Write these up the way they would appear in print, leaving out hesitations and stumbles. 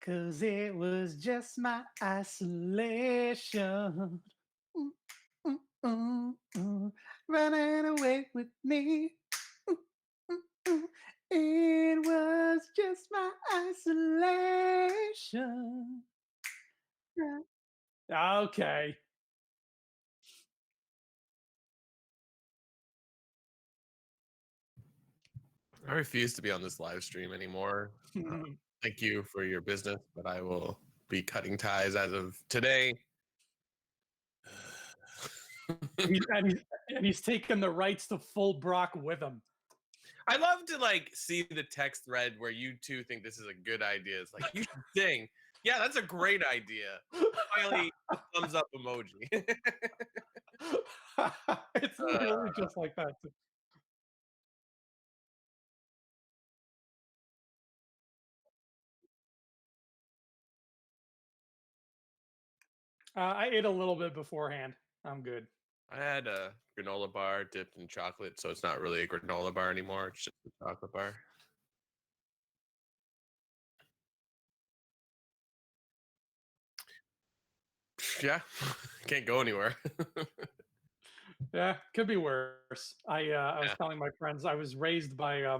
'Cause it was just my isolation. Mm, running away with me. Mm, It was just my isolation. Okay. I refuse to be on this live stream anymore. Thank you for your business, but I will be cutting ties as of today. And he's taken the rights to full Brock with him. I love to like see the text thread where you two think this is a good idea. It's like you should sing. Yeah, that's a great idea. Finally, thumbs up emoji. It's literally just like that. I ate a little bit beforehand. I'm good. I had a granola bar dipped in chocolate, so it's not really a granola bar anymore. It's just a chocolate bar. Yeah, can't go anywhere. Yeah, could be worse. I was Yeah. telling my friends I was raised by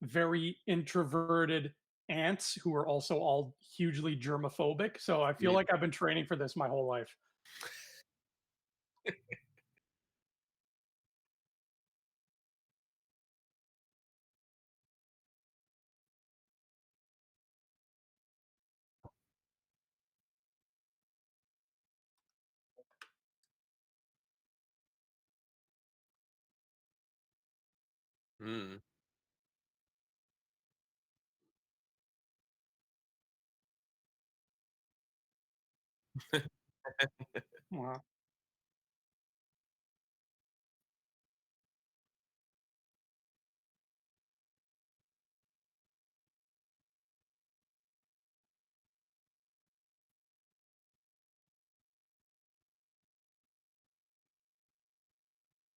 very introverted aunts who are also all hugely germophobic. So I feel Yeah. like I've been training for this my whole life. Mm. Wow.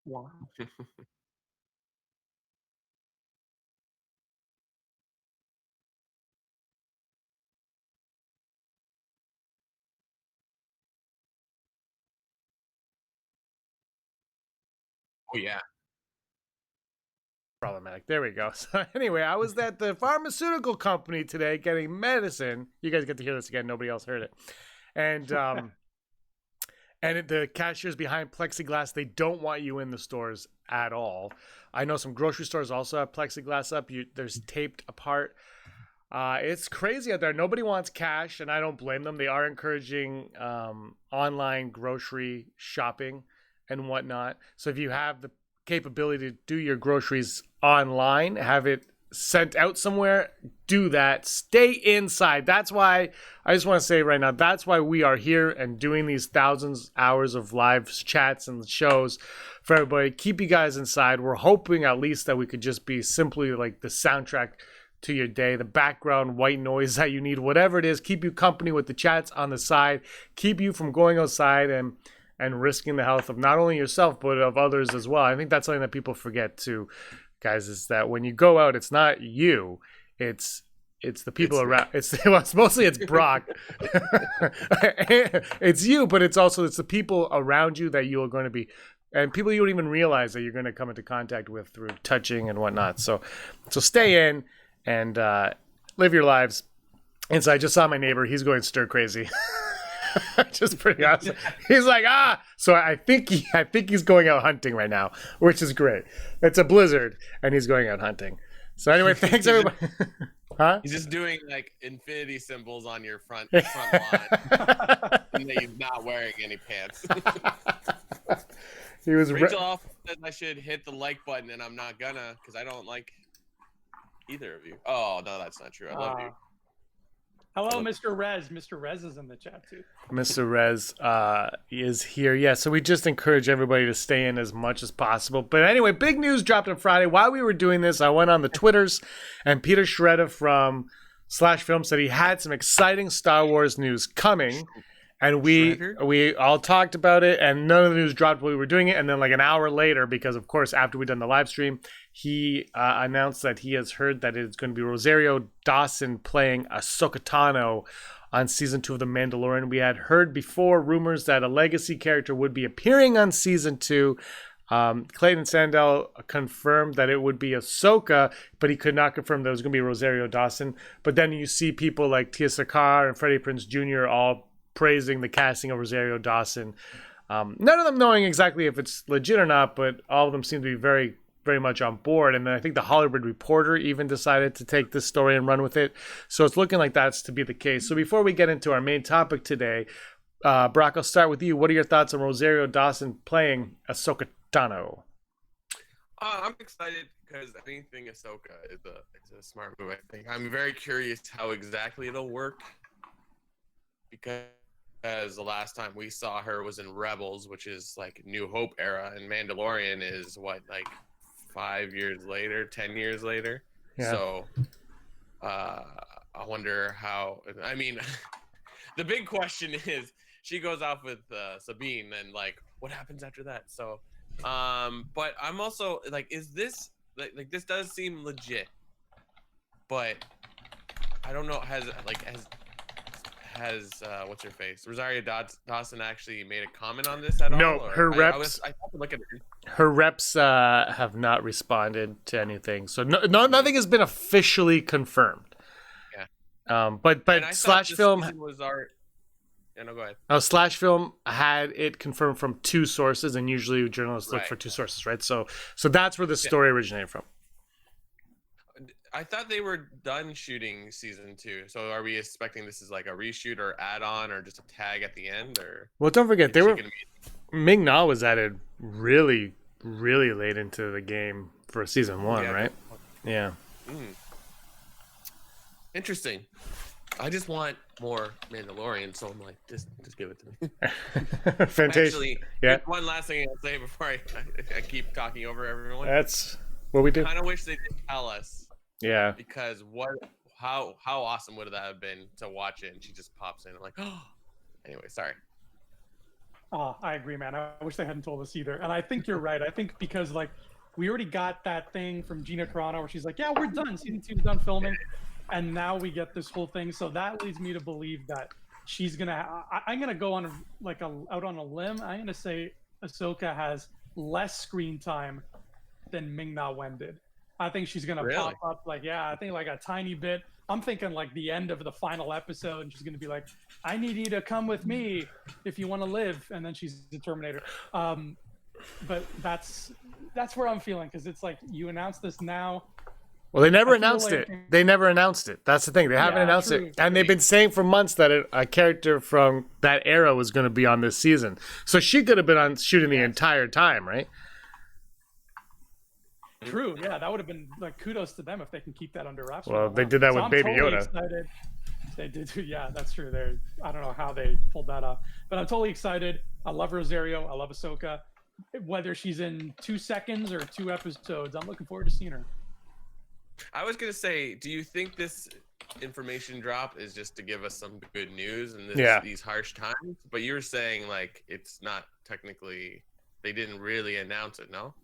Wow. Oh yeah. Problematic. There we go. So anyway, I was at the pharmaceutical company today getting medicine. You guys get to hear this again. Nobody else heard it. And the cashiers behind plexiglass, they don't want you in the stores at all. I know some grocery stores also have plexiglass up. There's taped apart. It's crazy out there. Nobody wants cash, and I don't blame them. They are encouraging online grocery shopping and whatnot. So if you have the capability to do your groceries online, have it sent out somewhere, do that. Stay inside. That's why I just want to say right now, that's why we are here and doing these thousands hours of live chats and shows for everybody. Keep you guys inside. We're hoping at least that we could just be simply like the soundtrack to your day, the background white noise that you need, whatever it is, keep you company with the chats on the side, keep you from going outside and risking the health of not only yourself but of others as well. I think that's something that people forget too, guys, is that when you go out, it's not you, it's the people around. It's mostly it's Brock. It's you, but it's the people around you that you're going to be, and people you don't even realize that you're going to come into contact with through touching and whatnot. So stay in and live your lives inside. I just saw my neighbor. He's going stir crazy. Just pretty awesome. He's like, so I think he's going out hunting right now, which is great. It's a blizzard and he's going out hunting. So anyway, thanks everybody. Huh? He's just doing like infinity symbols on your front lawn, and he's not wearing any pants. He was Rachel often said I should hit the like button, and I'm not gonna because I don't like either of you. Oh no, that's not true. I love you. Hello, Mr. Rez. Mr. Rez is in the chat too. Mr. Rez is here. Yeah, so we just encourage everybody to stay in as much as possible. But anyway, big news dropped on Friday. While we were doing this, I went on the Twitters, and Peter Shredder from Slash Film said he had some exciting Star Wars news coming. And Shredder? we all talked about it, and none of the news dropped while we were doing it. And then like an hour later, because of course after we done the live stream, he announced that he has heard that it's going to be Rosario Dawson playing Ahsoka Tano on season 2 of The Mandalorian. We had heard before rumors that a legacy character would be appearing on season 2. Clayton Sandell confirmed that it would be Ahsoka, but he could not confirm that it was going to be Rosario Dawson. But then you see people like Tia Sakar and Freddie Prinze Jr. all praising the casting of Rosario Dawson. None of them knowing exactly if it's legit or not, but all of them seem to be very, very much on board. And then I think the Hollywood Reporter even decided to take this story and run with it. So it's looking like that's to be the case. So before we get into our main topic today, Brock, I'll start with you. What are your thoughts on Rosario Dawson playing Ahsoka Tano? I'm excited because anything Ahsoka is a smart move. I think I'm very curious how exactly it'll work, because the last time we saw her was in Rebels, which is like New Hope era, and Mandalorian is what, like 5 years later, 10 years later. Yeah. So I wonder how. I mean, the big question is she goes off with Sabine, and like what happens after that? So. But I'm also like, is this like this does seem legit, but I don't know. Has what's her face, Rosario Dawson actually made a comment on this at all? No, Or her reps. I thought to look at her. Her reps have not responded to anything, so nothing has been officially confirmed. Yeah. But And I thought Slash this Film. season was our. Yeah, no, go ahead. Slash Film had it confirmed from 2 sources, and usually journalists look Right. for 2 sources, right? So that's where the story originated from. I thought they were done shooting season 2. So are we expecting this is like a reshoot or add-on or just a tag at the end? Or Well, don't forget is she gonna Ming Na was added really, really late into the game for season 1, Yeah. right? Yeah. Interesting. I just want more Mandalorian, so I'm like, just give it to me. Fantastic. Actually, Yeah. there's one last thing I'll say before I keep talking over everyone. That's what we do. I kind of wish they did tell us, Yeah. because how awesome would that have been to watch it, and she just pops in. I'm like, oh. Anyway, sorry. I agree, man. I wish they hadn't told us either. And I think you're right. I think because like we already got that thing from Gina Carano where she's like, yeah, we're done. Season 2's done filming. And now we get this whole thing. So that leads me to believe that she's gonna. I'm gonna go on out on a limb. I'm gonna say Ahsoka has less screen time than Ming-Na Wen did. I think she's gonna Really? pop up I think like a tiny bit. I'm thinking like the end of the final episode, and she's gonna be like, "I need you to come with me if you want to live," and then she's the Terminator. But that's where I'm feeling, because it's like you announce this now. Well, they never I feel announced like- it. They never announced it. That's the thing. They haven't Yeah, announced true. it. And they've been saying for months that a character from that era was going to be on this season. So she could have been on shooting the entire time, right? True, yeah, that would have been like kudos to them if they can keep that under wraps. for Well, that they long. did that with I'm Baby totally Yoda. Excited. They did, yeah, that's true. I don't know how they pulled that off, but I'm totally excited. I love Rosario. I love Ahsoka. Whether she's in 2 seconds or 2 episodes, I'm looking forward to seeing her. I was gonna say, do you think this information drop is just to give us some good news in these harsh times? But you were saying like it's not technically. They didn't really announce it, no?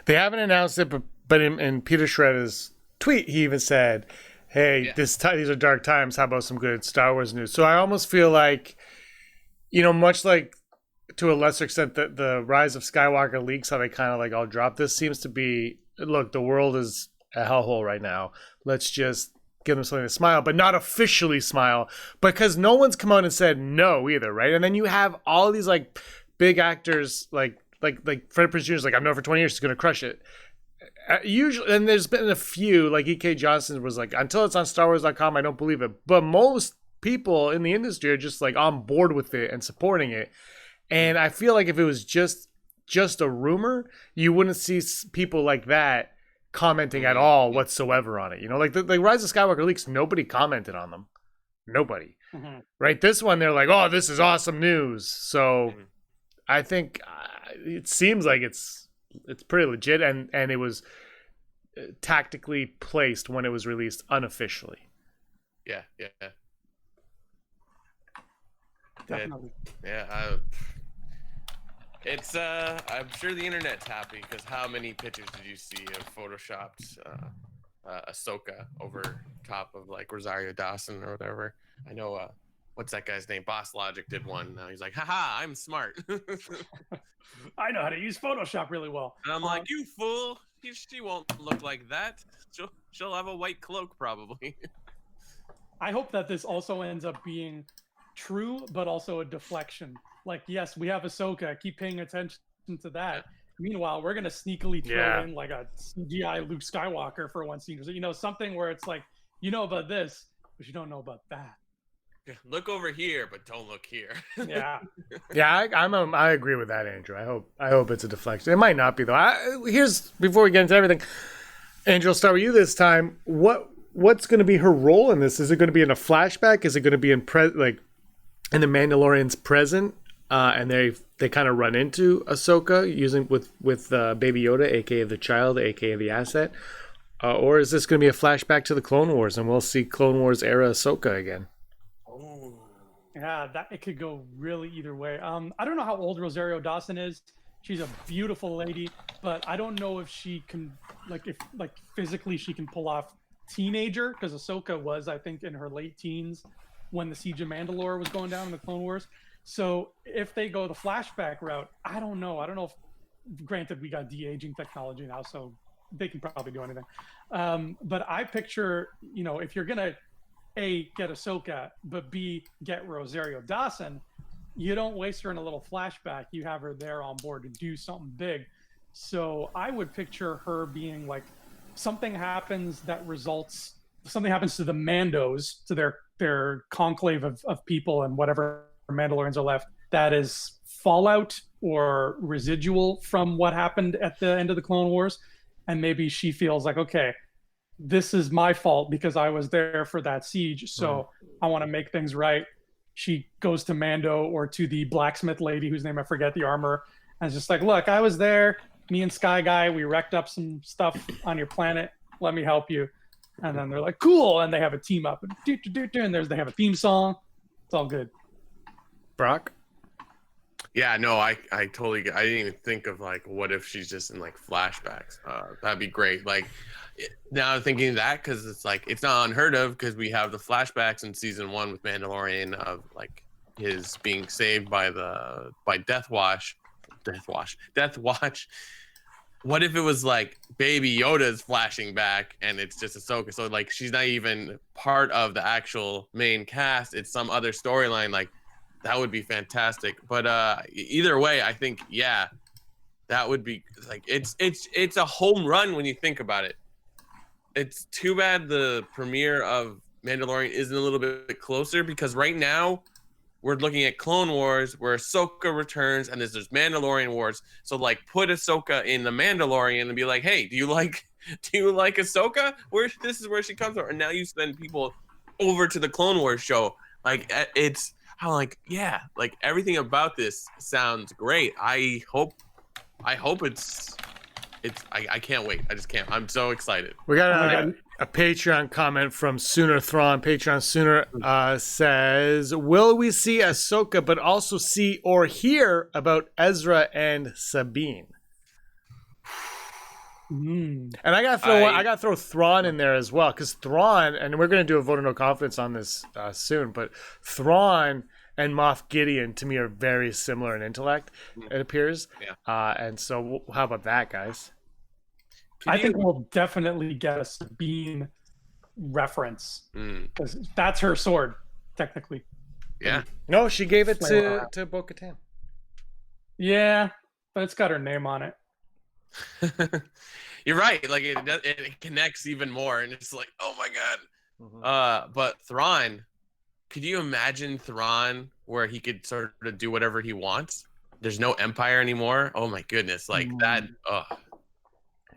They haven't announced it, but in Peter Shredder's tweet, he even said, hey, Yeah. these are dark times. How about some good Star Wars news? So I almost feel like, much like to a lesser extent the Rise of Skywalker leaks, how they kind of like all dropped this, seems to be, look, the world is a hellhole right now. Let's just give them something to smile, but not officially smile, because no one's come out and said no either, right? And then you have all these like big actors like Freddie Prinze Jr. is like, I'm known for 20 years, he's gonna crush it. Usually, and there's been a few, like E.K. Johnson was like, until it's on StarWars.com, I don't believe it. But most people in the industry are just like on board with it and supporting it. And I feel like if it was just a rumor, you wouldn't see people like that commenting at all whatsoever on it. Like the Rise of Skywalker leaks, nobody commented on them. Nobody. Mm-hmm. Right? This one, they're like, oh, this is awesome news. So I think it seems like it's pretty legit, and it was tactically placed when it was released unofficially. Yeah. Definitely. Yeah, it's I'm sure the internet's happy because how many pictures did you see of photoshopped Ahsoka over top of like Rosario Dawson or whatever? I know what's that guy's name? Boss Logic did one. Now he's like, haha, I'm smart. And I know how to use Photoshop really well. I'm like, you fool. She won't look like that. She'll have a white cloak probably. I hope that this also ends up being true, but also a deflection. Like, yes, we have Ahsoka. Keep paying attention to that. Meanwhile, we're gonna sneakily throw in like a CGI Luke Skywalker for one scene, something where it's like, you know about this, but you don't know about that. Look over here, but don't look here. Yeah. Yeah, I agree with that, Andrew. I hope it's a deflection. It might not be though. Here's before we get into everything, Andrew, I'll start with you this time. What's going to be her role in this? Is it going to be in a flashback? Is it going to be in the Mandalorian's present? And they kind of run into Ahsoka using with Baby Yoda, aka the child, aka the asset, or is this going to be a flashback to the Clone Wars and we'll see Clone Wars era Ahsoka again? Yeah, it could go really either way. I don't know how old Rosario Dawson is. She's a beautiful lady, but I don't know if she can, if physically she can pull off teenager, because Ahsoka was, I think, in her late teens when the Siege of Mandalore was going down in the Clone Wars. So if they go the flashback route, I don't know. I don't know if, granted, we got de-aging technology now, so they can probably do anything. But I picture, if you're going to, A, get Ahsoka, but B, get Rosario Dawson, you don't waste her in a little flashback. You have her there on board to do something big. So I would picture her being like, something happens to the Mandos, to their conclave of people and whatever Mandalorians are left, that is fallout or residual from what happened at the end of the Clone Wars. And maybe she feels like, okay, this is my fault because I was there for that siege. So I want to make things right. She goes to Mando or to the blacksmith lady whose name I forget, the armor, and it's just like, look, I was there. Me and Sky Guy, we wrecked up some stuff on your planet. Let me help you. And then they're like, cool. And they have a team up. And they have a theme song. It's all good. Brock? Yeah, no, I totally I didn't even think of like, what if she's just in like flashbacks? That'd be great. Like, now I'm thinking that because it's like, it's not unheard of because we have the flashbacks in season 1 with Mandalorian of like his being saved by Death Watch. What if it was like Baby Yoda's flashing back and it's just Ahsoka? So like she's not even part of the actual main cast. It's some other storyline. Like, that would be fantastic. But either way, I think that would be like it's a home run when you think about it. It's too bad the premiere of Mandalorian isn't a little bit closer because right now we're looking at Clone Wars where Ahsoka returns and there's Mandalorian Wars. So like put Ahsoka in the Mandalorian and be like, hey, do you like Ahsoka? This is where she comes from. And now you send people over to the Clone Wars show. Like it's how like everything about this sounds great. I hope I can't wait. I just can't. I'm so excited. We got a Patreon comment from Sooner Thrawn. Patreon Sooner says, will we see Ahsoka but also see or hear about Ezra and Sabine? And I gotta throw Thrawn in there as well, because Thrawn, and we're gonna do a vote of no confidence on this soon, but Thrawn and Moff Gideon to me are very similar in intellect, it appears. Yeah. And so how about that, guys? I think we'll definitely get a Sabine reference because that's her sword, technically. Yeah. No, she gave it to Bo-Katan. Yeah, but it's got her name on it. You're right. Like it connects even more, and it's like, oh my god. But Thrawn, could you imagine Thrawn where he could sort of do whatever he wants? There's no Empire anymore. Oh my goodness, like that.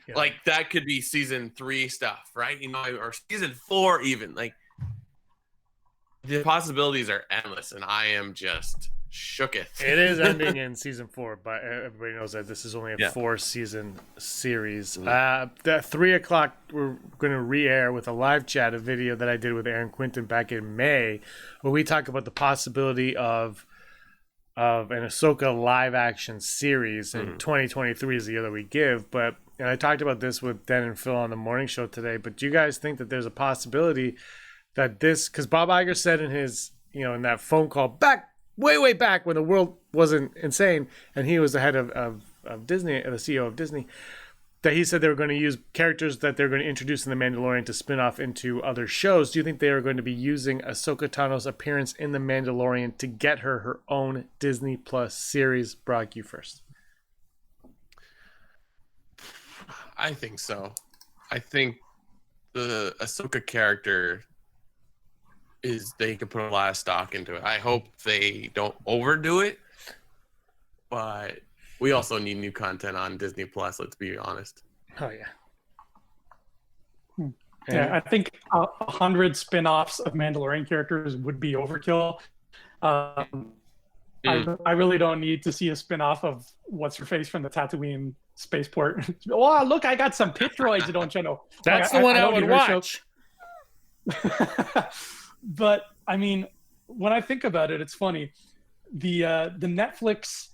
Yeah. Like that could be season 3 stuff, right? Or season 4 even. Like the possibilities are endless, and I am just shooketh. It is ending in season 4, but everybody knows that this is only a 4-season series. At 3:00, we're going to re-air with a live chat, a video that I did with Aaron Quinton back in May, where we talk about the possibility of of an Ahsoka live action series, and 2023 is the year that we give. But and I talked about this with Den and Phil on the morning show today. But do you guys think that there's a possibility that this, because Bob Iger said in his, in that phone call back way back when the world wasn't insane and he was the head of Disney, the CEO of Disney, that he said they were going to use characters that they're going to introduce in The Mandalorian to spin off into other shows. Do you think they are going to be using Ahsoka Tano's appearance in The Mandalorian to get her own Disney Plus series? Brock, you first. I think so. I think the Ahsoka character they could put a lot of stock into it. I hope they don't overdo it, but we also need new content on Disney Plus, let's be honest. Oh yeah. Yeah, I think 100 spin-offs of Mandalorian characters would be overkill. I really don't need to see a spin-off of what's her face from the Tatooine spaceport. Oh, look, I got some pit droids, don't you know? That's the one I would watch. But I mean, when I think about it, it's funny. The Netflix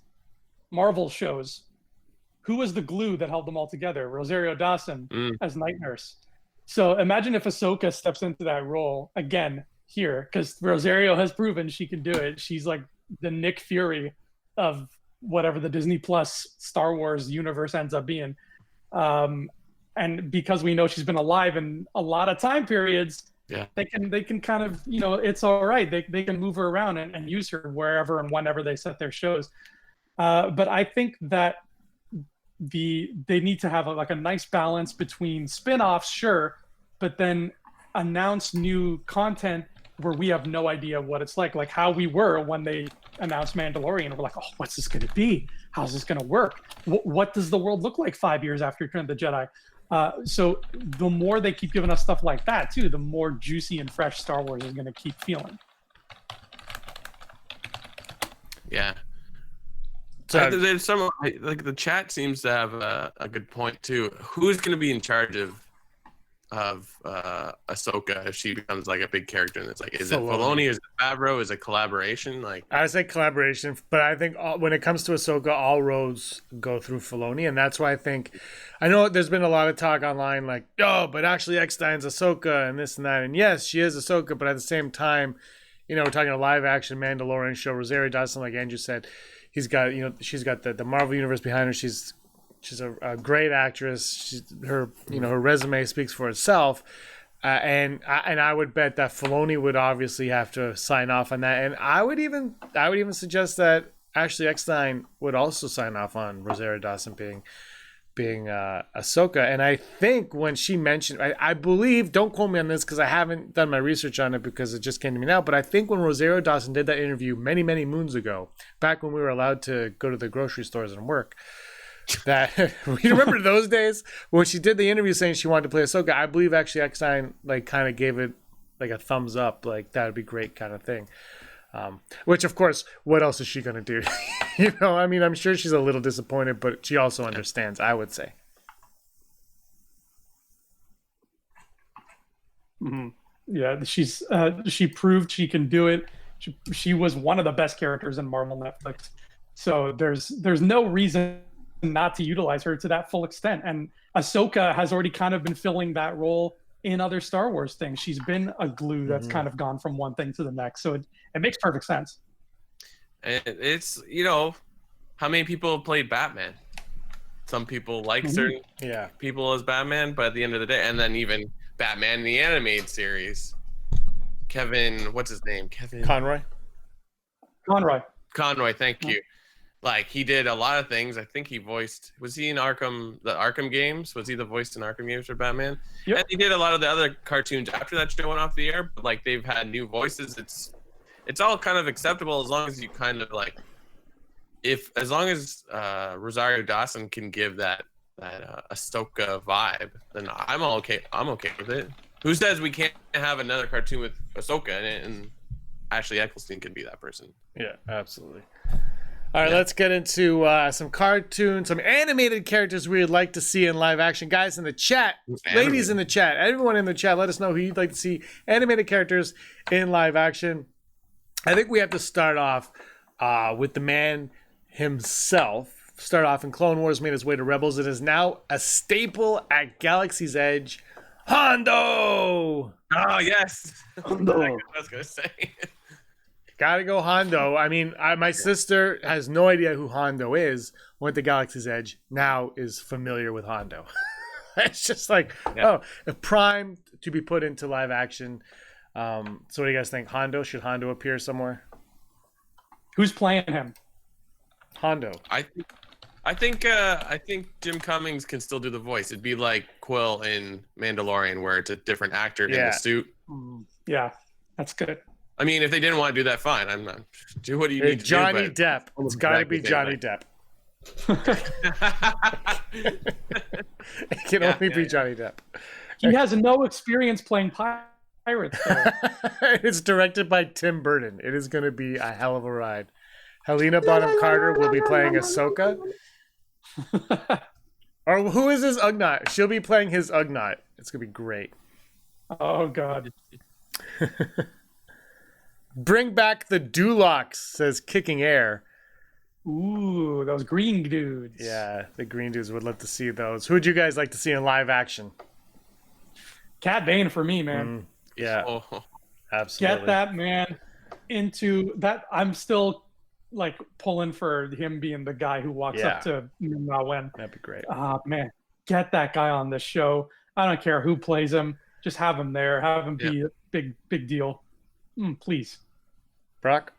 Marvel shows, who was the glue that held them all together? Rosario Dawson as Night Nurse. So imagine if Ahsoka steps into that role again here, because Rosario has proven she can do it. She's like the Nick Fury of whatever the Disney Plus Star Wars universe ends up being. And because we know she's been alive in a lot of time periods, yeah, they can kind of, it's all right. They can move her around and use her wherever and whenever they set their shows. But I think that they need to have a nice balance between spin-offs, sure, but then announce new content where we have no idea what it's like how we were when they announced Mandalorian. We're like, oh, what's this going to be? How's this going to work? What does the world look like 5 years after Return of the Jedi? So the more they keep giving us stuff like that too, the more juicy and fresh Star Wars is going to keep feeling. Yeah. So there's some the chat seems to have a good point too. Who's going to be in charge of Ahsoka if she becomes like a big character? And it's like, is it Filoni? Is it Favreau? Is it collaboration? Like, I say collaboration, but I think when it comes to Ahsoka, all roads go through Filoni, and that's why I know there's been a lot of talk online like, oh, but actually Eckstein's Ahsoka and this and that, and yes, she is Ahsoka, but at the same time, we're talking a live action Mandalorian show. Rosario Dawson, like Andrew said, she's got the Marvel universe behind her. She's a great actress. Her resume speaks for itself, and I would bet that Filoni would obviously have to sign off on that. And I would even suggest that Ashley Eckstein would also sign off on Rosario Dawson being Ahsoka. And I think when she mentioned, I believe, don't quote me on this because I haven't done my research on it because it just came to me now, but I think when Rosario Dawson did that interview many moons ago, back when we were allowed to go to the grocery stores and work, that you remember those days when she did the interview saying she wanted to play Ahsoka, I believe actually Eckstein kind of gave it like a thumbs up, like that would be great kind of thing. Which of course, what else is she gonna do? I mean, I'm sure she's a little disappointed, but she also understands, I would say. Mm-hmm. Yeah, she proved she can do it. She was one of the best characters in Marvel Netflix, so there's no reason not to utilize her to that full extent. And Ahsoka has already kind of been filling that role in other Star Wars things. She's been a glue that's kind of gone from one thing to the next. So it makes perfect sense. And it's, how many people have played Batman? Some people like certain people as Batman, but at the end of the day, and then even Batman, the animated series, Kevin, what's his name? Kevin Conroy. Conroy, thank you. Like, he did a lot of things. I think he voiced, was he in the Arkham games? Was he the voice in Arkham games for Batman? Yep. And he did a lot of the other cartoons after that show went off the air, but like they've had new voices. It's all kind of acceptable as long as you kind of like, as long as Rosario Dawson can give that Ahsoka vibe, then I'm okay with it. Who says we can't have another cartoon with Ahsoka in it, and Ashley Eccleston could be that person? Yeah, absolutely. All right, let's get into some cartoons, some animated characters we would like to see in live action. Guys in the chat, ladies in the chat, everyone in the chat, let us know who you'd like to see animated characters in live action. I think we have to start off with the man himself. Started off in Clone Wars, made his way to Rebels, and is now a staple at Galaxy's Edge. Hondo! Oh yes. Hondo. I was gonna say. Gotta go Hondo. I mean, my sister has no idea who Hondo is. Went to Galaxy's Edge. Now is familiar with Hondo. It's just like, Yeah. oh, primed to be put into live action. So what do you guys think? Hondo? Should Hondo appear somewhere? Who's playing him? Hondo. I think Jim Cummings can still do the voice. It'd be like Quill in Mandalorian, where it's a different actor in the suit. Yeah, that's good. I mean, if they didn't want to do that, fine. I'm not. Do what you need to Johnny do. Depp. It's got to be Johnny Depp. It can only be Johnny Depp. He has no experience playing pirates, though. It's directed by Tim Burton. It is going to be a hell of a ride. Helena Bonham Carter will be playing Ahsoka. Or who is his Ugnaught? She'll be playing his Ugnaught. It's going to be great. Oh, God. Bring back the Dulocs, says Kicking Air. Ooh, those green dudes. Yeah, the green dudes would love to see those. Who would you guys like to see in live action? Cat Bane for me, man. Yeah, Oh, absolutely. Get that man into that. I'm still like pulling for him being the guy who walks up to Wen. That'd be great. Man, get that guy on the show. I don't care who plays him. Just have him there. Have him be a big deal. Please. Brock?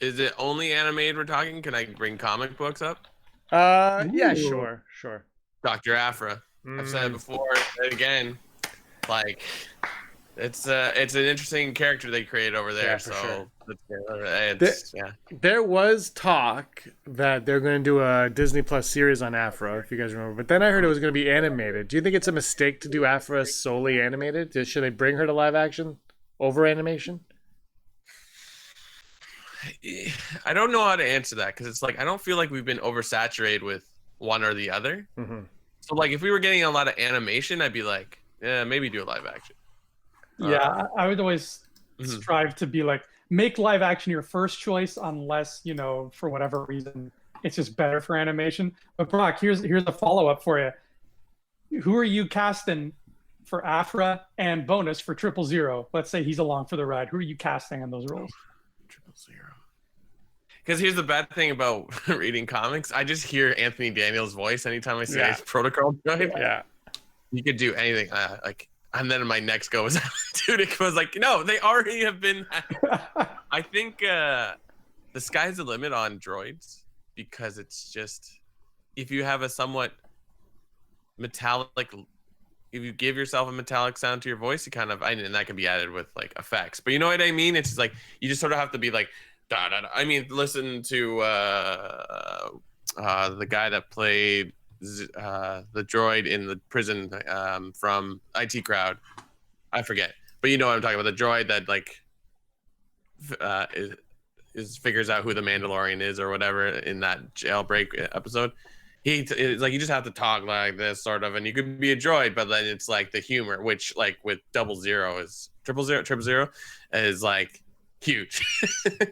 is it only animated we're talking? Can I bring comic books up? Yeah, sure. Dr. Aphra. I've said it before and again. Like, it's an interesting character they created over there. Yeah, for sure. There was talk that they're going to do a Disney Plus series on Aphra, if you guys remember. But then I heard it was going to be animated. Do you think it's a mistake to do Aphra solely animated? Should they bring her to live action over animation? I don't know how to answer that because it's like I don't feel like we've been oversaturated with one or the other. Mm-hmm. So like if we were getting a lot of animation, I'd be like, yeah, maybe do a live action. Yeah, I would always strive to be like, make live action your first choice unless, for whatever reason, it's just better for animation. But Brock, here's a follow-up for you. Who are you casting for Aphra and Bonus for 000? Let's say he's along for the ride. Who are you casting in those roles? 000. Because here's the bad thing about reading comics. I just hear Anthony Daniels' voice anytime I say his protocol droid. Yeah. You could do anything. And then my next go was Tudyk was like, no, they already have been. I think the sky's the limit on droids because it's just if you have a somewhat metallic, if you give yourself a metallic sound to your voice, you kind of, and that can be added with like effects. But you know what I mean? It's just like you just sort of have to be like, da, da, da. I mean, listen to the guy that played the droid in the prison from IT Crowd. I forget, but you know what I'm talking about. The droid that like is figures out who the Mandalorian is or whatever in that jailbreak episode. It's like you just have to talk like this sort of, and you could be a droid, but then it's like the humor, which like with 000 is 000 is like huge.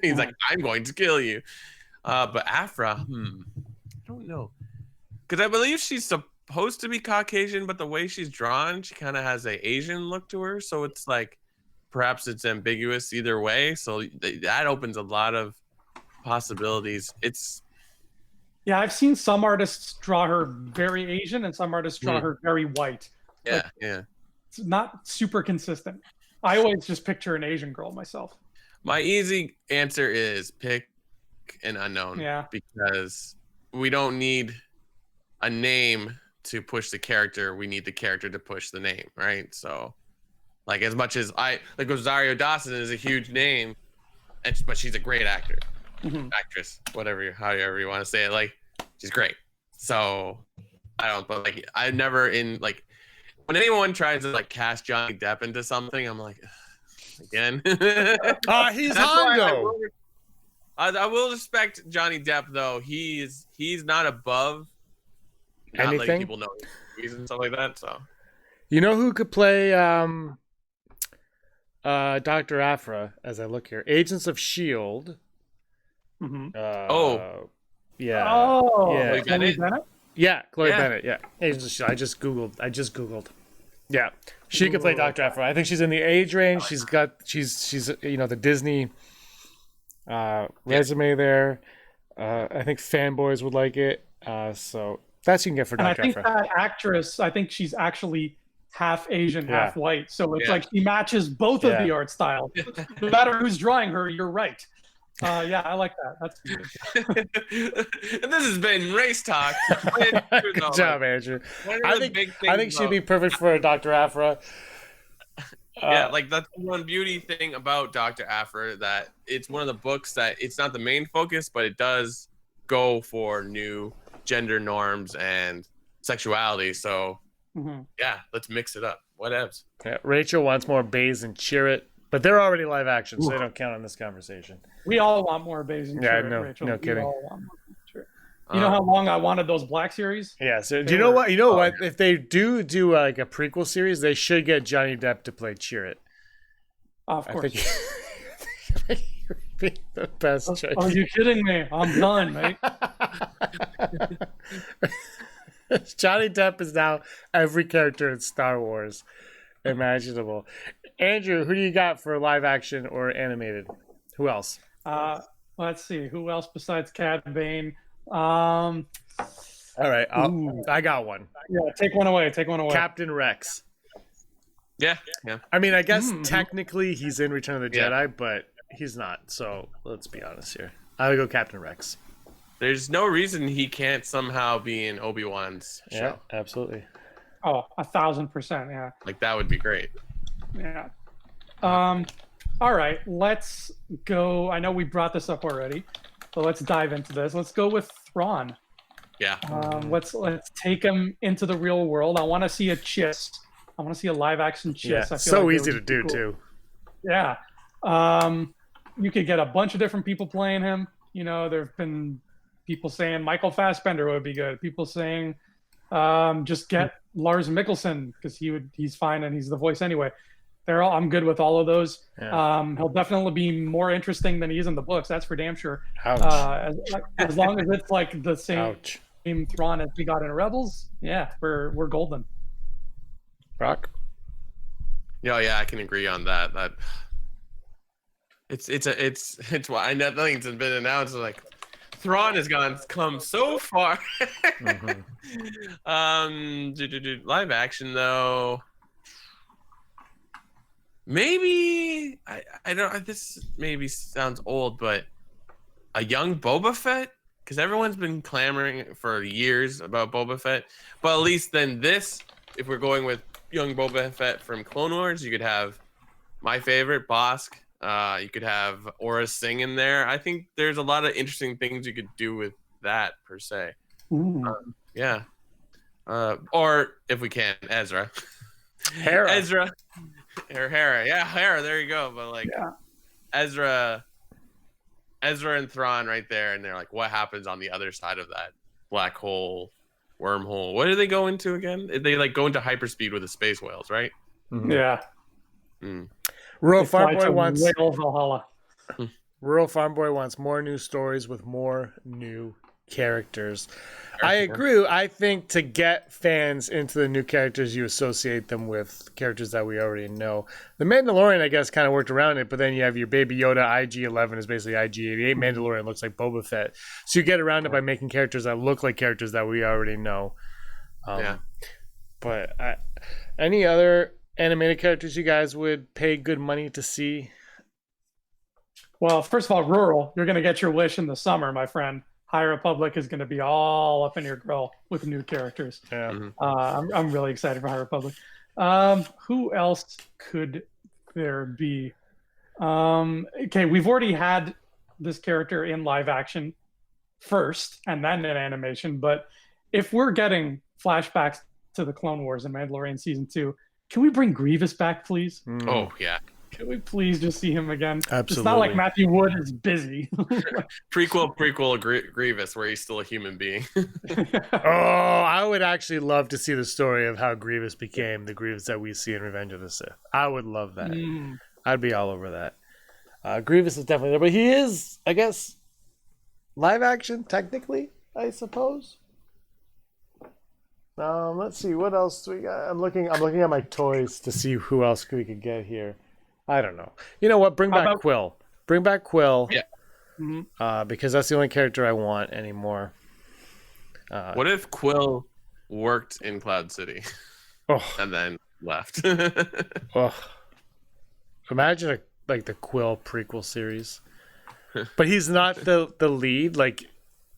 He's like, I'm going to kill you. But Aphra, I don't know. Because I believe she's supposed to be Caucasian, but the way she's drawn, she kind of has a Asian look to her. So it's like, perhaps it's ambiguous either way. So that opens a lot of possibilities. Yeah, I've seen some artists draw her very Asian and some artists draw her very white. Yeah, yeah. It's not super consistent. I always just picture an Asian girl myself. My easy answer is pick an unknown. Yeah. Because we don't need a name to push the character. We need the character to push the name, right? So, like, as much as Rosario Dawson is a huge name, but she's a great actor. Actress, however you want to say it, like she's great. So but like I never when anyone tries to like cast Johnny Depp into something, I'm like, again. He's Hondo. I will respect Johnny Depp though. He's not above not letting people know movies and stuff like that. So you know who could play Dr. Aphra as I look here? Agents of S.H.I.E.L.D. Mhm. Yeah. Oh, Yeah. Chloe Chloe Bennett? Bennett? Yeah, Chloe Yeah. Bennett. Yeah, I just googled. Yeah, she could play Ooh. Dr. Aphra. I think she's in the age range. She's the Disney resume there. I think fanboys would like it. So that's you can get for And I Dr. think Aphra. that actress, I think she's actually half Asian, Yeah. half white. So it's Yeah. like she matches both of Yeah. the art styles. No matter who's drawing her, you're right. Yeah, I like that. That's good. And this has been Race Talk. Good job, Andrew. I think she'd be perfect for a Dr. Aphra. Yeah, like that's the one beauty thing about Dr. Aphra, that it's one of the books that it's not the main focus, but it does go for new gender norms and sexuality. So Mhm. yeah, let's mix it up. Whatevs. Yeah, Rachel wants more Bays and Chirrut, but they're already live action, so they don't count on this conversation. We all want more Bays and Yeah, Chirrut, Rachel. no We kidding. all want more Bays and Chirrut. You know how long I wanted those Black series? Yeah. So do They you know were- what? You know what? If they do like a prequel series, they should get Johnny Depp to play Chirrut. Of I course. think he would be the best choice. Are you kidding me? I'm done, mate. Johnny Depp is now every character in Star Wars imaginable. Andrew, who do you got for live action or animated? Who else? Let's see. Who else besides Cad Bane? All right, Ooh. I got one. Yeah, take one away. Take one away. Captain Rex. Yeah. I mean, I guess Mhm. technically he's in Return of the Yeah. Jedi, but he's not. So let's be honest here. I would go Captain Rex. There's no reason he can't somehow be in Obi-Wan's show. Yeah, absolutely. Oh, 1,000%. Yeah. Like that would be great. Yeah. All right. Let's go. I know we brought this up already, but let's dive into this. Let's go with Thrawn. Yeah. Let's take him into the real world. I want to see a Chiss. I want to see a live action Chiss. Yeah, I feel so like it easy would to be do cool. too. Yeah. You could get a bunch of different people playing him. You know, there have been people saying Michael Fassbender would be good. People saying just get Lars Mikkelsen because he's fine and he's the voice anyway. I'm good with all of those. Yeah. He'll definitely be more interesting than he is in the books. That's for damn sure. Ouch. As long as it's like the same Ouch. Thrawn as we got in Rebels, yeah, we're golden. Rock. Yeah, I can agree on that. That it's why I know nothing's been announced. Like Thrawn has come so far. Live action though. Maybe I don't. This maybe sounds old, but a young Boba Fett, because everyone's been clamoring for years about Boba Fett. But at least then this, if we're going with young Boba Fett from Clone Wars, you could have my favorite Bosk. You could have Aura Singh in there. I think there's a lot of interesting things you could do with that per se. Yeah. Or if we can, Ezra. Hera. Ezra. Or Hera. Yeah, Hera. There you go. But like Ezra and Thrawn right there, and they're like, what happens on the other side of that black hole, wormhole? What do they go into again? They like go into hyperspeed with the space whales, right? Yeah. Rural They fly Farm Boy to wants Whale Valhalla. Rural Farm Boy wants more new stories with more new characters. I agree. I think to get fans into the new characters, you associate them with characters that we already know. The Mandalorian, I guess, kind of worked around it, but then you have your Baby Yoda. IG-11 is basically IG-88. Mandalorian looks like Boba Fett. So you get around it by making characters that look like characters that we already know. But any other animated characters you guys would pay good money to see? Well, first of all, Rural, you're going to get your wish in the summer, my friend. High Republic is going to be all up in your grill with new characters. Yeah. I'm really excited for High Republic. Who else could there be? Okay, we've already had this character in live action first and then in animation, but if we're getting flashbacks to the Clone Wars and Mandalorian Season 2, can we bring Grievous back, please? Oh, yeah. Can we please just see him again? Absolutely. It's not like Matthew Wood is busy. Prequel Grievous, where he's still a human being. Oh, I would actually love to see the story of how Grievous became the Grievous that we see in Revenge of the Sith. I would love that. I'd be all over that. Grievous is definitely there, but he is, I guess, live action, technically, I suppose. Let's see what else do we got. I'm looking at my toys to see who else we could get here. I don't know. You know what? Bring How back about- Quill. Bring back Quill. Yeah. Because that's the only character I want anymore. What if Quill worked in Cloud City Oh, and then left? oh. Imagine like the Quill prequel series, but he's not the lead. Like,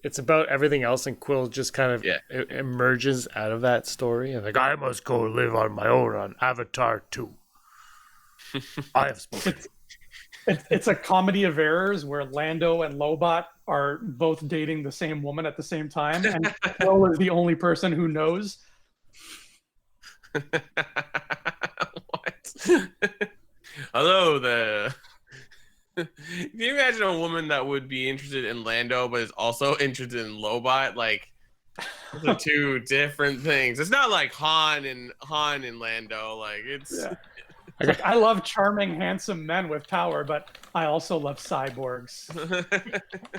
it's about everything else, and Quill just kind of emerges out of that story. And like, I must go live on my own on Avatar 2. I have spoken. It's a comedy of errors where Lando and Lobot are both dating the same woman at the same time, and Quill is the only person who knows. What? Hello there. Can you imagine a woman that would be interested in Lando but is also interested in Lobot? Like, those are two different things. It's not like Han and Lando. Like, it's Yeah. It's like, I love charming, handsome men with power, but I also love cyborgs.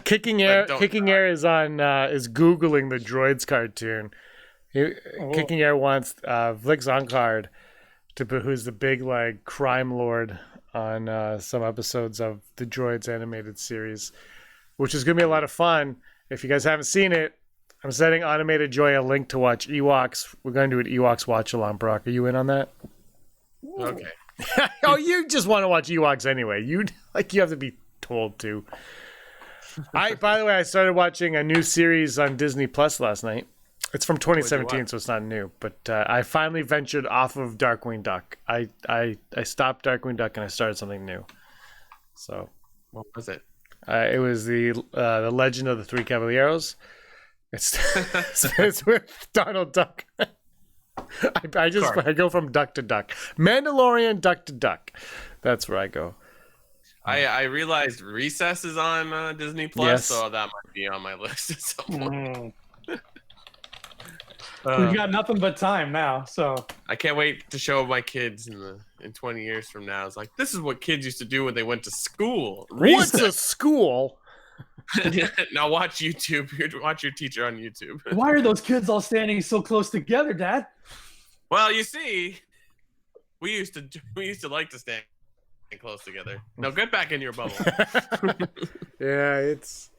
Kicking Air is on is googling the Droids cartoon. Kicking Air wants Vlik Zonkard who's the big like crime lord on some episodes of the Droids animated series, which is gonna be a lot of fun. If you guys haven't seen it, I'm sending Automated Joy a link to watch Ewoks. We're gonna do an Ewoks watch along. Brock, are you in on that? okay. Oh, you just want to watch Ewoks anyway. You have to be told to. By the way, I started watching a new series on Disney Plus last night. It's from 2017, so it's not new. But I finally ventured off of Darkwing Duck. I stopped Darkwing Duck and I started something new. So What was it? it was the Legend of the Three Caballeros. It's it's with Donald Duck. I go from duck to duck. Mandalorian, duck to duck. That's where I go. I realized Recess is on Disney Plus, Yes. so that might be on my list at some point. We've got nothing but time now, so I can't wait to show my kids in 20 years from now. It's like, this is what kids used to do when they went to school. What's a school? Now watch YouTube. Watch your teacher on YouTube. why are those kids all standing so close together, Dad? Well, you see, we used to like to stand close together. Now get back in your bubble. Yeah, it's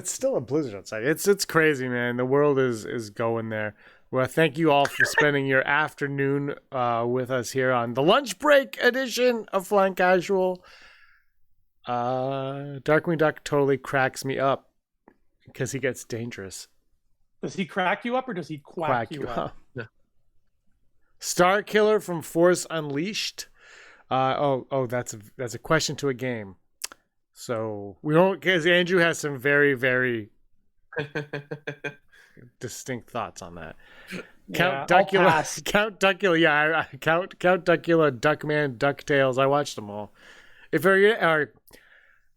still a blizzard outside. It's crazy, man. The world is going there. Well, thank you all for spending your afternoon with us here on the lunch break edition of Flying Casual. Darkwing Duck totally cracks me up because he gets dangerous. Does he crack you up or does he quack you up? Star Killer from Force Unleashed. That's a question to a game. So we don't, because Andrew has some very, very distinct thoughts on that. Count Duckula, Count Duckula, yeah, Count Duckula, Duckman, Ducktales. I watched them all. If are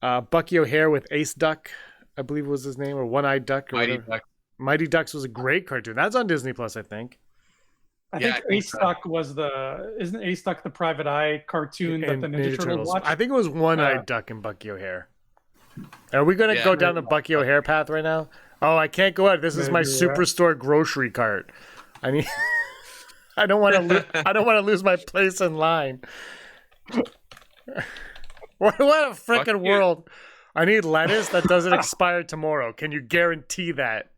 Bucky O'Hare with Ace Duck, I believe was his name, or One Eyed Duck, or Mighty whatever. Duck. Mighty Ducks was a great cartoon. That's on Disney Plus, I think. I Yeah, think I think Ace so. Duck was isn't Ace Duck the Private Eye cartoon that the Ninja Turtles watched? I think it was One Eyed Duck and Bucky O'Hare. Are we going to Yeah. go down the Bucky O'Hare path right now? Oh, I can't go out. This is my Maybe, yeah. Superstore grocery cart. I need. I don't want to lose my place in line. What a freaking Fuck you. world! I need lettuce that doesn't expire tomorrow. Can you guarantee that?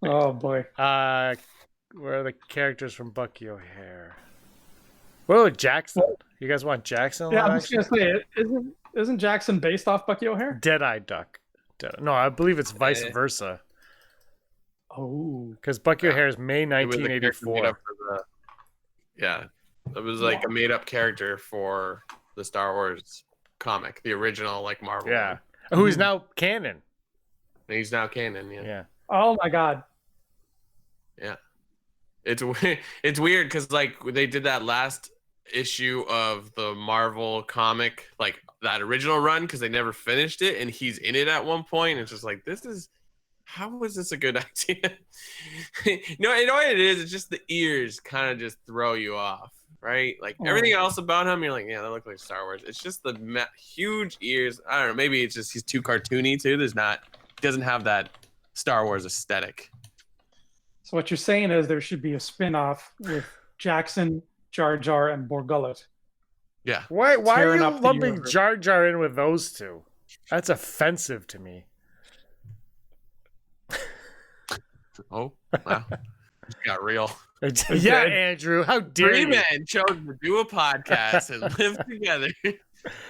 Oh boy. Where are the characters from Bucky O'Hare? Whoa, Jackson. You guys want Jackson? Yeah, live I was action? gonna say, isn't Jackson based off Bucky O'Hare? Dead-Eye Duck. No, I believe it's vice Okay. versa. Oh, Because Bucky O'Hare is May It was a character made 1984. up for it was like a made up character for the Star Wars comic, the original like Marvel. Yeah. one. Who is now canon. And he's now canon. Yeah. Yeah. oh my God. It's weird because like they did that last issue of the Marvel comic, like that original run, because they never finished it, and he's in it at one point. And it's just like, how was this a good idea? No, you know what it is? It's just the ears kind of just throw you off. right? Like Oh. everything else about him, you're like, yeah, that looks like Star Wars. It's just the huge ears. I don't know. Maybe it's just he's too cartoony too. Doesn't have that Star Wars aesthetic. So what you're saying is there should be a spin-off with Jackson, Jar Jar, and Borgullet. Yeah. Why are Tearing you up the lumping universe. Jar Jar in with those two? That's offensive to me. Oh, wow. It got real. Yeah, Andrew, how dare Three you? men chose to do a podcast and live together.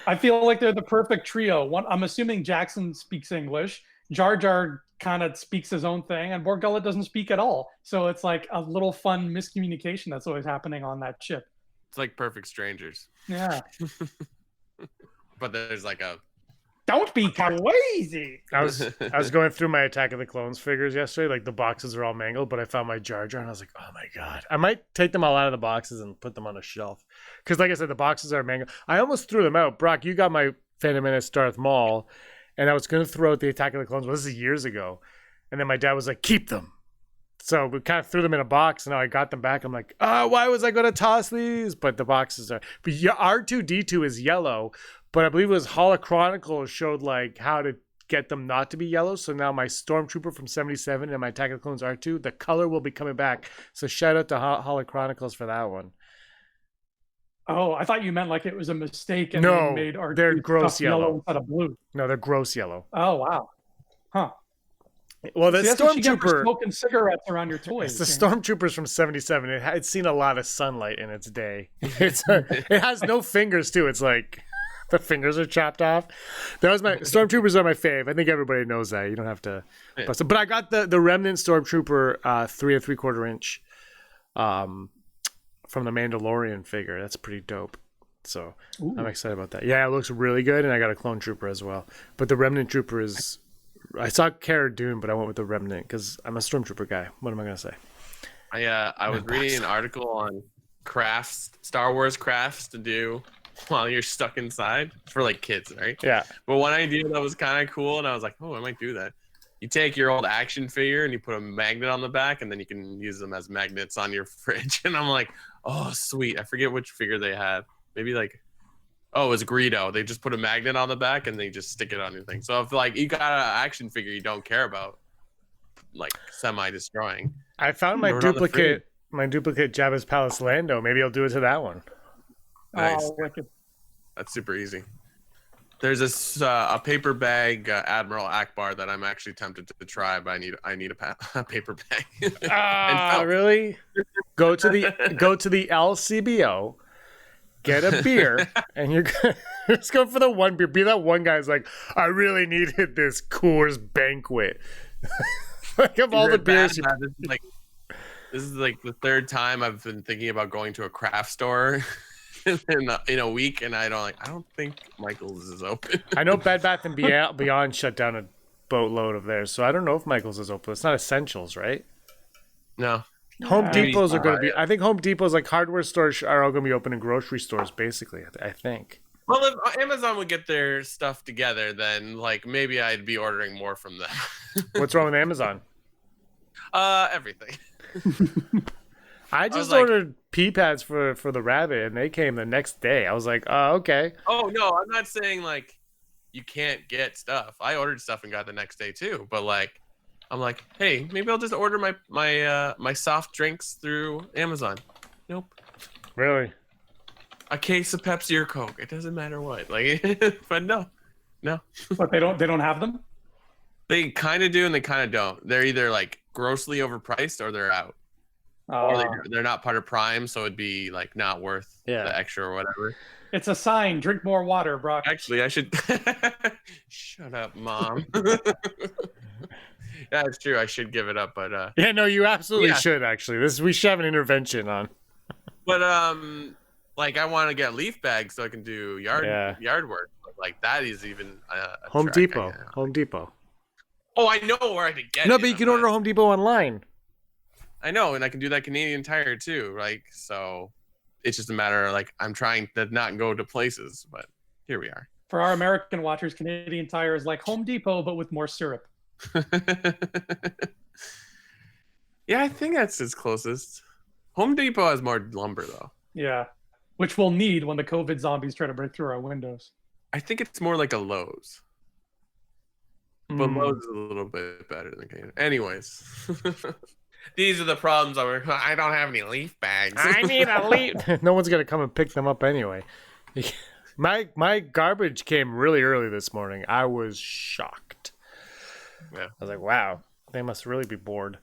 I feel like they're the perfect trio. One, I'm assuming Jackson speaks English. Jar Jar kind of speaks his own thing, and Borgullet doesn't speak at all. So it's like a little fun miscommunication that's always happening on that ship. It's like perfect strangers. Yeah. But there's like a Don't be crazy. I was going through my Attack of the Clones figures yesterday. Like the boxes are all mangled, but I found my Jar Jar and I was like, oh my god! I might take them all out of the boxes and put them on a shelf because, like I said, the boxes are mangled. I almost threw them out. Brock, you got my Phantom Menace Darth Maul, and I was going to throw out the Attack of the Clones. Well, this is years ago, and then my dad was like, keep them. So we kind of threw them in a box, and now I got them back. I'm like, oh, why was I going to toss these? But the boxes are. But yeah, R2D2 is yellow, but I believe it was Holochronicle showed like how to get them not to be yellow. So now my Stormtrooper from 77 and my Attack of the Clones R2, the color will be coming back. So shout out to Holochronicles for that one. Oh, I thought you meant like it was a mistake and No, they made our they're gross stuff yellow yellow. instead of blue. No, they're gross yellow. Oh wow. Huh. Well, the See, that's what you get for Stormtrooper. smoking cigarettes around your toys. It's the James. Stormtroopers from 77. It's seen a lot of sunlight in its day. It has no fingers, too. It's like the fingers are chopped off. That was my Stormtroopers are my fave. I think everybody knows that. You don't have to bust it. But I got the Remnant Stormtrooper 3 3/4 inch from the Mandalorian figure. That's pretty dope. So Ooh. I'm excited about that. Yeah, it looks really good. And I got a Clone Trooper as well. But the Remnant Trooper is... I saw Cara Dune, but I went with the Remnant because I'm a Stormtrooper guy. What am I going to say? I was reading an article on crafts, Star Wars crafts to do while you're stuck inside for like kids, right? Yeah. But one idea that was kind of cool, and I was like, oh, I might do that. You take your old action figure and you put a magnet on the back, and then you can use them as magnets on your fridge. And I'm like, oh, sweet. I forget which figure they had. Maybe like, oh, it was Greedo. They just put a magnet on the back and they just stick it on your thing. So if like you got an action figure you don't care about, like semi-destroying. I found my Throw it on the duplicate Jabba's Palace Lando. Maybe I'll do it to that one. Nice. Oh, wicked. That's super easy. There's this a paper bag Admiral Akbar that I'm actually tempted to try, but I need a paper bag. Ah, really? Go to the LCBO, get a beer, and you're just go for the one beer. Be that one guy's like, I really needed this Coors Banquet. Like of all the beers, This is like the third time I've been thinking about going to a craft store in a week, and I don't think Michael's is open. I know Bed Bath and Beyond shut down a boatload of theirs, so I don't know if Michael's is open. It's not essentials, right? No. Home Maybe Depots are going to not. be. I think Home Depots, like hardware stores, are all going to be open in grocery stores, basically. I think. Well, if Amazon would get their stuff together, then like maybe I'd be ordering more from them. What's wrong with Amazon? Everything. I was just like- ordered pee pads for the rabbit, and they came the next day. I was like, oh, okay. Oh no, I'm not saying like you can't get stuff. I ordered stuff and got the next day too. But like, I'm like, hey, maybe I'll just order my soft drinks through Amazon. Nope. Really? A case of Pepsi or Coke. It doesn't matter what. Like, but no. But they don't have them. They kind of do and they kind of don't. They're either like grossly overpriced or they're out. Or they're not part of Prime, so it'd be like not worth the extra or whatever. It's a sign. Drink more water, Brock. Actually, I should shut up, Mom. Yeah, it's true. I should give it up, but Yeah, no, you absolutely Yeah. should. Actually, we should have an intervention on. but like I want to get leaf bags so I can do yard work. Like that is even a Home trek, Depot. I guess. Home Depot. Oh, I know where I could get it. No, but you can order Home Depot online. I know, and I can do that Canadian Tire too. Like, so it's just a matter of like I'm trying to not go to places, but here we are. For our American watchers, Canadian Tire is like Home Depot, but with more syrup. Yeah, I think that's its closest. Home Depot has more lumber though. Yeah. which we'll need when the COVID zombies try to break through our windows. I think it's more like a Lowe's. But Lowe's is a little bit better than Canada. Anyways. These are the problems. I don't have any leaf bags. I need a leaf. No one's going to come and pick them up anyway. My garbage came really early this morning. I was shocked. Yeah. I was like, wow, they must really be bored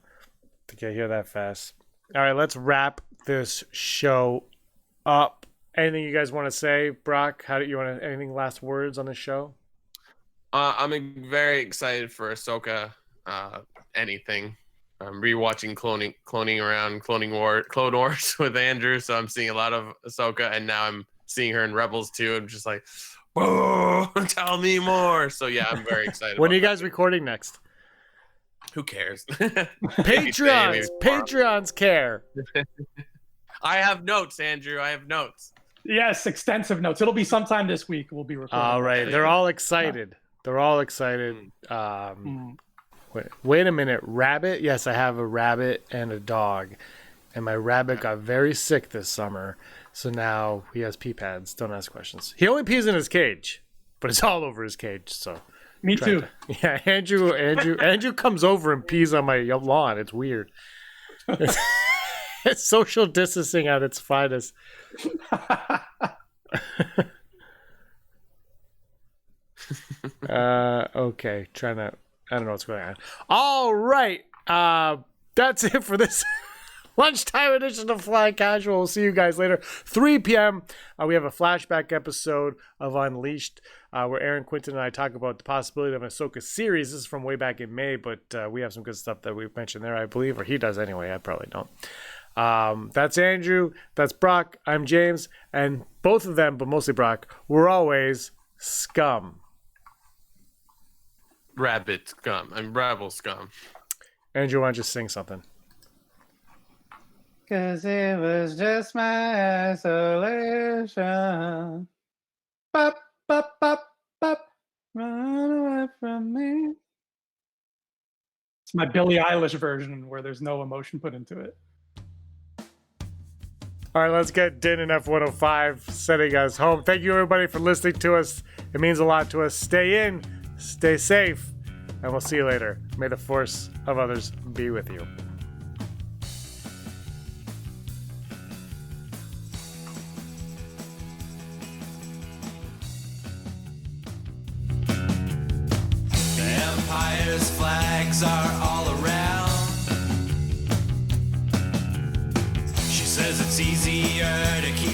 to get here that fast. All right, let's wrap this show up. Anything you guys want to say, Brock? How do you want to, anything last words on the show? I'm very excited for Ahsoka. Anything. I'm rewatching Clone Wars with Andrew, so I'm seeing a lot of Ahsoka, and now I'm seeing her in Rebels too. I'm just like, whoa, tell me more. So yeah, I'm very excited. When are you guys recording next? Who cares? Patreons care. I have notes, Andrew. I have notes. Yes, extensive notes. It'll be sometime this week. We'll be recording. All right, they're all excited. They're all excited. Wait a minute, rabbit? Yes, I have a rabbit and a dog, and my rabbit got very sick this summer, so now he has pee pads. Don't ask questions. He only pees in his cage, but it's all over his cage. So me too. Yeah, Andrew comes over and pees on my lawn. It's weird. It's social distancing at its finest. Okay, I don't know what's going on. All right. That's it for this lunchtime edition of Flying Casual. We'll see you guys later. 3 p.m. We have a flashback episode of Unleashed where Aaron Quinton and I talk about the possibility of an Ahsoka series. This is from way back in May, but we have some good stuff that we've mentioned there, I believe, or he does anyway. I probably don't. That's Andrew. That's Brock. I'm James. And both of them, but mostly Brock, we're always scum. Rabbit scum. I'm rebel scum. Andrew, why don't you sing something? Cause it was just my isolation. Bop, bop, bop, bop. Run away from me. It's my Billie Eilish version where there's no emotion put into it. All right, let's get Din and F105 sending us home. Thank you, everybody, for listening to us. It means a lot to us. Stay in, stay safe, and we'll see you later. May the force of others be with you. The Empire's flags are all around. She says it's easier to keep